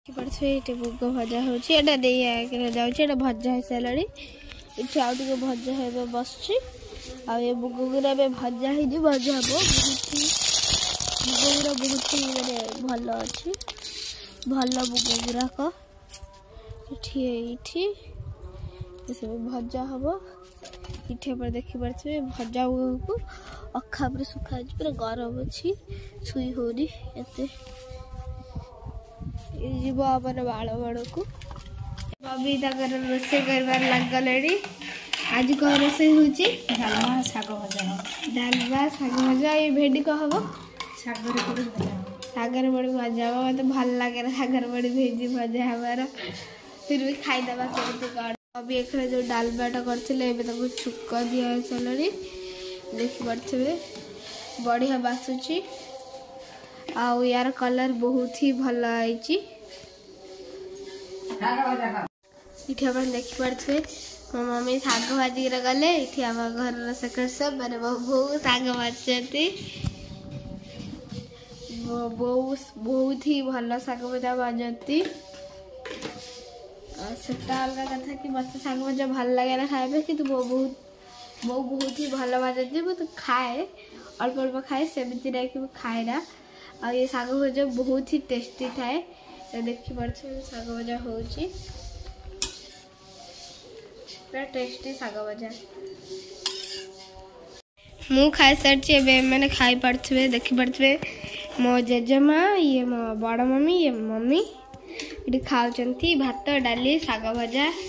ये मुग भजा होटा भजा हो सारा ये आउ टे भजा है बस ये मुग गुरा भजा है भजा हम मुग गुरा बहुत ही माने भल अच्छी भल मुग गुराक ये सब भजा हम ये देखिपे भजा मुग को अखा पर सुखा पूरा गरम अच्छी छुई होनी एत बाल बाड़ को बबी रोसे कर लगले आज कौन रोसे डालमा शाग भजा ये भेंडी कह हम सागर बड़ी भजा हम मत भल लगे सागर बड़ी भेजी भजा हमारा फिर भी खाईदे कौन अभी एक जो डालमाटा करते छुक दिया सारा देखिपे बढ़िया बासुची आउ यार कलर बहुत ही भल आई देखिपे मो मम्मी शाग भाजी गले ये आम घर सेकेंड सब मैंने बो शाग भाजती बो बहुत ही भल शाग भजा भाजती सेटा अलग कथा कि मत शाग भजा भल लगे ना खाए कि बो बहुत ही भल भाजती वो तो खाए अल्प अल्प खाए सेमती नहीं कि खाए ना आ ये शाग भजा बहुत ही टेस्टी थाए देखिपे शाग भजा हो टेस्टी शाग भजा मु खाई सारी मैंने खाई पारे देखिपे मो जेजेमा ये मो बड़ मम्मी ये मम्मी ये खाऊँ भात डाली शाग भजा।